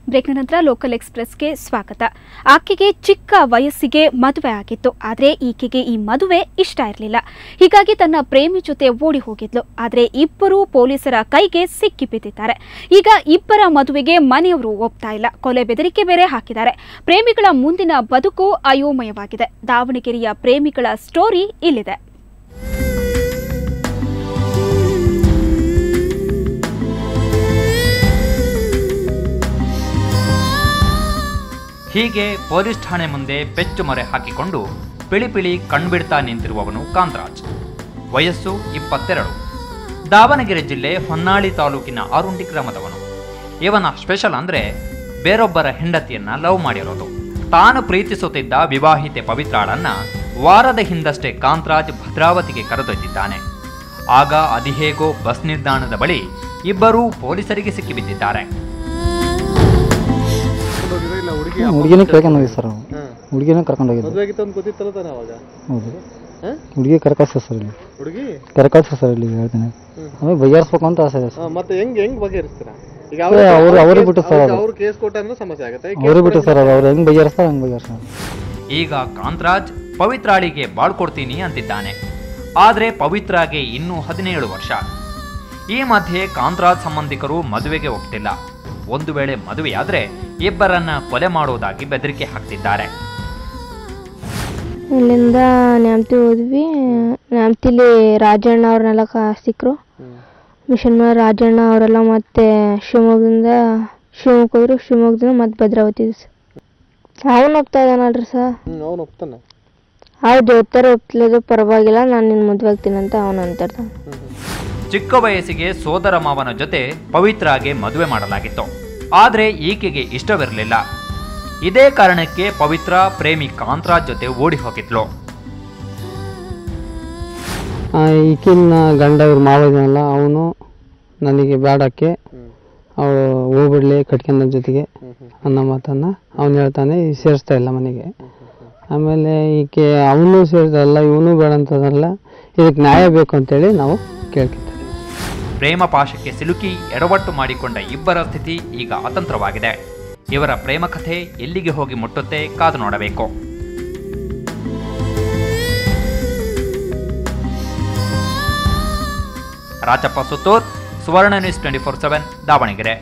ಬ್ರೇಕ್ನ ನಂತರ ಲೋಕಲ್ ಎಕ್ಸ್‌ಪ್ರೆಸ್‌ಗೆ ಸ್ವಾಗತ. ಆಕೆಗೆ ಚಿಕ್ಕ ವಯಸ್ಸಿಗೆ ಮದುವೆ ಆಗಿತ್ತು. ಆದರೆ ಈಕೆಗೆ ಈ ಮದುವೆ ಇಷ್ಟ ಇರಲಿಲ್ಲ. ಹೀಗಾಗಿ ತನ್ನ ಪ್ರೇಮಿ ಜೊತೆ ಓಡಿ ಹೋಗಿದ್ಲು. ಆದರೆ ಇಬ್ಬರು ಪೊಲೀಸರ ಕೈಗೆ ಸಿಕ್ಕಿ ಬಿದ್ದಿದ್ದಾರೆ. ಈಗ ಇಬ್ಬರ ಮದುವೆಗೆ ಮನೆಯವರು ಒಪ್ತಾ ಇಲ್ಲ. ಕೊಲೆ ಬೆದರಿಕೆ ಬೇರೆ ಹಾಕಿದ್ದಾರೆ. ಪ್ರೇಮಿಗಳ ಮುಂದಿನ ಬದುಕು ಅಯೋಮಯವಾಗಿದೆ. ದಾವಣಗೆರೆಯ ಪ್ರೇಮಿಗಳ ಸ್ಟೋರಿ ಇಲ್ಲಿದೆ. ಹೀಗೆ ಪೊಲೀಸ್ ಠಾಣೆ ಮುಂದೆ ಬೆಚ್ಚು ಮೊರೆ ಹಾಕಿಕೊಂಡು ಪಿಳಿ ಕಣ್ಬಿಡ್ತಾ ನಿಂತಿರುವವನು ಕಾಂತರಾಜ್. ವಯಸ್ಸು 22. ದಾವಣಗೆರೆ ಜಿಲ್ಲೆ ಹೊನ್ನಾಳಿ ತಾಲೂಕಿನ ಆರುಂಡಿ ಗ್ರಾಮದವನು. ಇವನ ಸ್ಪೆಷಲ್ ಅಂದ್ರೆ ಬೇರೊಬ್ಬರ ಹೆಂಡತಿಯನ್ನ ಲವ್ ಮಾಡಿರೋದು. ತಾನು ಪ್ರೀತಿಸುತ್ತಿದ್ದ ವಿವಾಹಿತೆ ಪವಿತ್ರಾಳನ್ನ ವಾರದ ಹಿಂದಷ್ಟೇ ಕಾಂತರಾಜ್ ಭದ್ರಾವತಿಗೆ ಕರೆದೊಯ್ದಿದ್ದಾನೆ. ಆಗ ಅದಿಹೇಗೋ ಬಸ್ ನಿಲ್ದಾಣದ ಬಳಿ ಇಬ್ಬರೂ ಪೊಲೀಸರಿಗೆ ಸಿಕ್ಕಿಬಿದ್ದಿದ್ದಾರೆ. ಹುಡುಗಿನ ಕರ್ಕೊಂಡು ಹೋಗಿ ಸರ್, ಹುಡುಗಿನ ಕರ್ಕೊಂಡು ಹೋಗಿದ್ದು. ಹುಡುಗಿ ಕರ್ಕಳ್ಸ ಸರ್, ಇಲ್ಲಿ ಕರ್ಕಳ್ಸ ಸರ್, ಇಲ್ಲಿ ಹೇಳ್ತೇನೆ. ಆಮೇಲೆ ಬಗೆಹರಿಸ್ಬೇಕು ಅಂತ ಆಸೆ ಇದೆ ಸರ್. ಮತ್ತೆ ಹೆಂಗ್ ಬಗೆಹರಿಸ್ತೀರಾ? ಈಗ ಅವ್ರಿಗೆ ಬಿಟ್ಟು ಸರ್, ಅವ್ರು ಕೇಸ್ ಕೊಟ್ಟಂದ್ರೆ ಸಮಸ್ಯೆ ಆಗುತ್ತೆ. ಅವ್ರಿಗೆ ಬಿಟ್ಟು ಸರ್, ಅವ್ರು ಹೆಂಗ್ ಬಗೆಹರಿಸ್ತಾರೆ ಹಂಗ್ ಬಗೆಹರಿಸ್ತಾರೆ. ಈಗ ಕಾಂತರಾಜ್ ಪವಿತ್ರಾಳಿಗೆ ಬಾಳ್ಕೊಡ್ತೀನಿ ಅಂತಿದ್ದಾನೆ. ಆದ್ರೆ ಪವಿತ್ರಾಗೆ ಇನ್ನೂ 17 ವರ್ಷ. ಈ ಮಧ್ಯೆ ಕಾಂತರಾಜ್ ಸಂಬಂಧಿಕರು ಮದುವೆಗೆ ಒಪ್ತಿಲ್ಲ. ಒಂದು ವೇಳೆ ಮದುವೆಯಾದ್ರೆ ಇಬ್ಬರನ್ನ ಕೊಲೆ ಮಾಡೋದಾಗಿ ಬೆದರಿಕೆ ಹಾಕ್ತಿದ್ದಾರೆ. ಇಲ್ಲಿಂದ ನ್ಯಾಮತಿ ಹೋದ್ವಿ. ನ್ಯಾಮತಿಲಿ ರಾಜಣ್ಣ ಅವ್ರನ್ನೆಲ್ಲ ಸಿಕ್ಕರು. ಮಿಷನ್ ಮೇಲೆ ರಾಜಣ್ಣ ಅವರೆಲ್ಲ ಮತ್ತೆ ಶಿವಮೊಗ್ಗದಿಂದ ಹೋದ್ರು. ಶಿವಮೊಗ್ಗದಿಂದ ಮತ್ತೆ ಭದ್ರಾವತಿ. ಅವನು ಹೋಗ್ತಾ ಇದ್ದಾನಲ್ರಿ ಸರ್, ಅವ್ರು ಜೊತೆ ಒಪ್ತಿಲ್ಲದು ಪರವಾಗಿಲ್ಲ, ನಾನು ನಿನ್ನ ಮದುವೆ ಆಗ್ತೀನಿ ಅಂತ ಅವನು ಅಂತಿರ್ತಾನೆ. ಚಿಕ್ಕ ವಯಸ್ಸಿಗೆ ಸೋದರ ಮಾವನ ಜೊತೆ ಪವಿತ್ರಾಗೆ ಮದುವೆ ಮಾಡಲಾಗಿತ್ತು. ಆದರೆ ಈಕೆಗೆ ಇಷ್ಟವಿರಲಿಲ್ಲ. ಇದೇ ಕಾರಣಕ್ಕೆ ಪವಿತ್ರ ಪ್ರೇಮಿ ಕಾಂತರಾಜ್ ಜೊತೆ ಓಡಿ ಹೋಗಿದ್ಲು. ಈಕಿನ ಗಂಡ ಇವ್ರು ಮಾವಿದನಲ್ಲ, ಅವನು ನನಗೆ ಬೇಡಕ್ಕೆ ಅವಳು ಹೋಗ್ಬಿಡ್ಲಿ ಕಟ್ಕೊಂಡ ಜೊತೆಗೆ ಅನ್ನೋ ಮಾತನ್ನ ಅವನು ಹೇಳ್ತಾನೆ. ಸೇರಿಸ್ತಾ ಇಲ್ಲ ಮನೆಗೆ. ಆಮೇಲೆ ಈಕೆ ಅವನು ಸೇರಿಸ್ತಾ ಇಲ್ಲ, ಇವನು ಬೇಡ ಅಂತದಲ್ಲ. ಇದಕ್ಕೆ ನ್ಯಾಯ ಬೇಕು ಅಂತೇಳಿ ನಾವು ಕೇಳ್ಕೊತೀವಿ. ಪ್ರೇಮ ಪಾಶಕ್ಕೆ ಸಿಲುಕಿ ಎಡವಟ್ಟು ಮಾಡಿಕೊಂಡ ಇಬ್ಬರ ಸ್ಥಿತಿ ಈಗ ಅತಂತ್ರವಾಗಿದೆ. ಇವರ ಪ್ರೇಮ ಕಥೆ ಎಲ್ಲಿಗೆ ಹೋಗಿ ಮುಟ್ಟುತ್ತೆ ಕಾದು ನೋಡಬೇಕು. ರಾಜಪ್ಪ ಸುತ್ತೂರ್, ಸುವರ್ಣ ನ್ಯೂಸ್ 24/7 ದಾವಣಗೆರೆ.